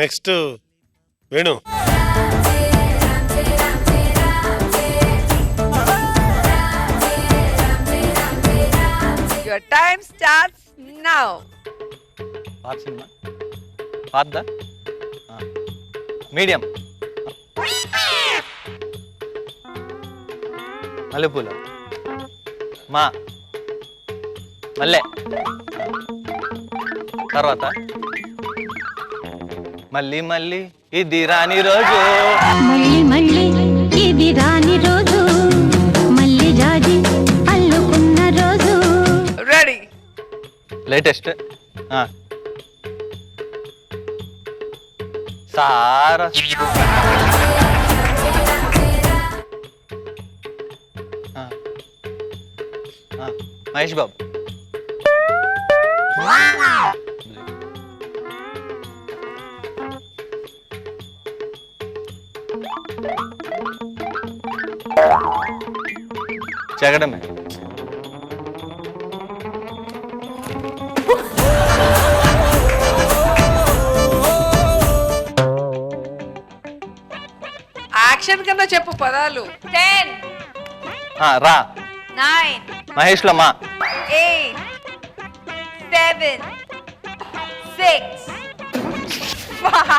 Next Venu. Your time starts now. పాత సినిమా పాతదా మీడియం మల్లెపూల మా మల్లె తర్వాత మళ్ళీ మళ్ళీ ఇది రాని రోజు. మళ్ళీ మళ్ళీ ఇది రాని రోజు మళ్ళీ జాజి అల్లుకున్న రోజు. Ready. లేటెస్ట్ సారా మహేష్ బాబు. చెగడమే. యాక్షన్ కన్నా చెప్పు పదాలు. 10 రా 9 మహేష్ లో మా 8 7 6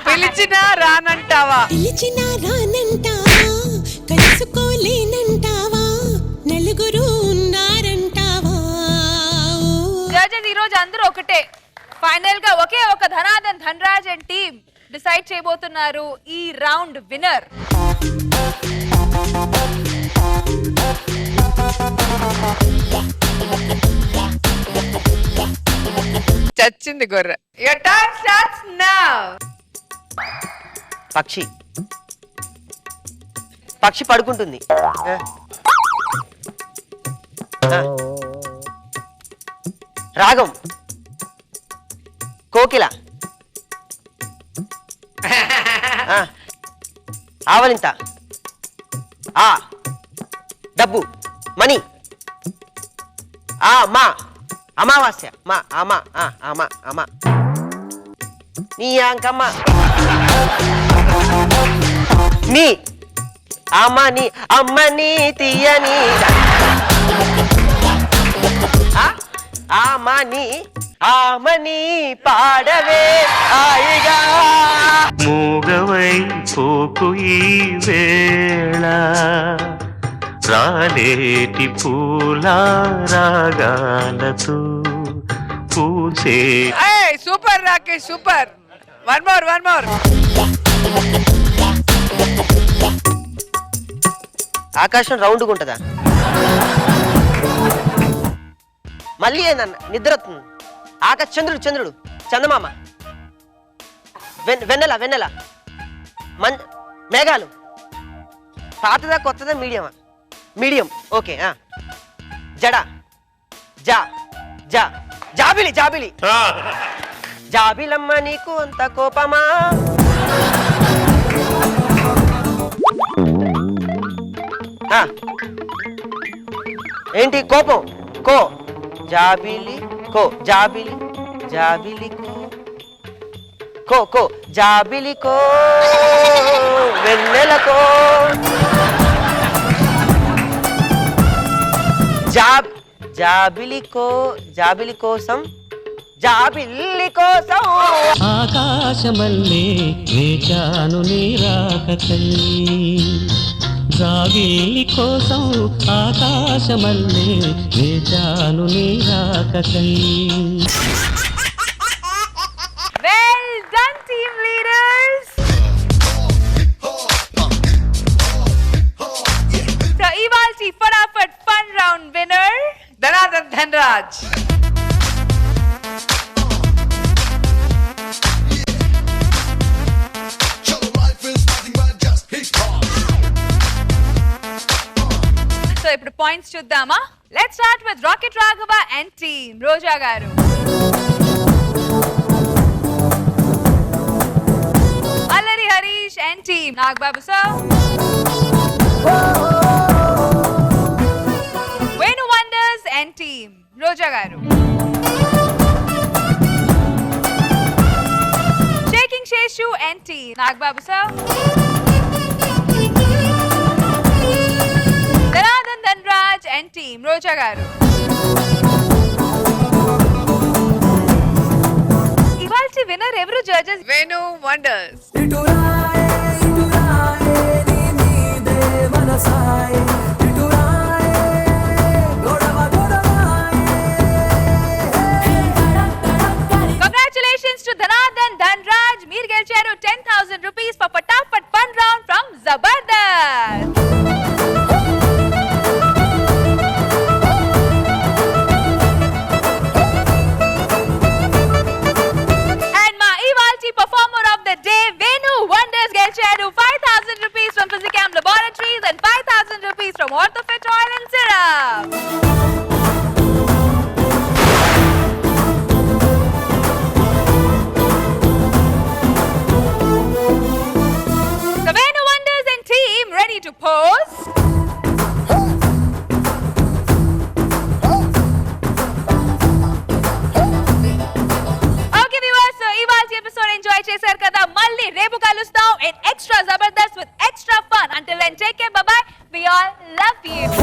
పిలిచినా రానంటావా? పిలిచినా రానంటావా కలుసుకోలేనంటావా నలుగురు ఉన్నారంటావా. జడ్జెస్ ఈ రోజు అందరూ ఒకటే. ఫైనల్ గా ఒకే ఒక ధనాదన్ ధనరాజ్ అండ్ టీమ్ డిసైడ్ చేయబోతున్నారు ఈ రౌండ్ విన్నర్. చచ్చింది గొర్రె. Your time starts now. పక్షి పక్షి పడుకుంటుంది. రాగం కోకిల. ఆవలింత. డబ్బు మణి. మా అమావాస్య. మా అమ్మ అమ్మ అమ్మ నీ అంకమ్మ. నీ అమ్మని అమ్మని తీయని ఆమని ఆమని పాడవే హాయిగా. మూగవై పోకు ఈ వేళ రాలేటి పూల రాగాలతో పూసే. Super Rakesh super. One more. ఆకాశం రౌండ్గా ఉంటుందా? మళ్ళీ ఏందన్న నిద్ర వస్తుంది. ఆకాశ చంద్రుడు చందమామ. వెన్నెల మేఘాలు. పాతదా కొత్తదా మీడియమా? మీడియం. ఓకే. జడ జాబిలి జాబిలమ్మ నీకు అంత కోపమా? ఏంటి కోపం? కో జాబిలి కో జాబిలికో వెన్నెలకో జాబిలి కోసం ఆకాశమల్లే వేచాను నీ రాకకై. జాబిలి కోసం ఆకాశమల్లే వేచాను నీ రాకకై. Well done, team leaders. So, ఇవాల్టి ధనరాజ్. సో ఇప్పుడు పాయింట్స్ చూద్దామా. Let's start with rocket Raghava and team. Roja garu, Allari Harish and team. Nagababu sir, Venu wonders and team. Roja garu, shaking Seshu and team. Nagababu sir, Dhanadhan Dhanraj and team. Roja garu, ఇవాల్టి విన్నర్ ఎవరు judges? Venu wonders. Congratulations to Dhanadhan Dhanraj. మీరు గెలిచారు 10,000 rupees for Fatafat Fun Round from Zabardast. And మా ఇవాల్టి performer of the day Venu Wonders గెలిచారు 5,000 rupees from Physicam Laboratories and 5,000 rupees from Orthofit Oil and Syrup. The Venu Wonders and team ready to pose. Okay viewers, so ఇవాల్టి ఎపిసోడ్ ఎంజాయ్ చేశారు కదా. మళ్ళీ రేపు కలుస్తాం in extra Zabardast with extra fun. Until then, take care, bye bye. We all love you.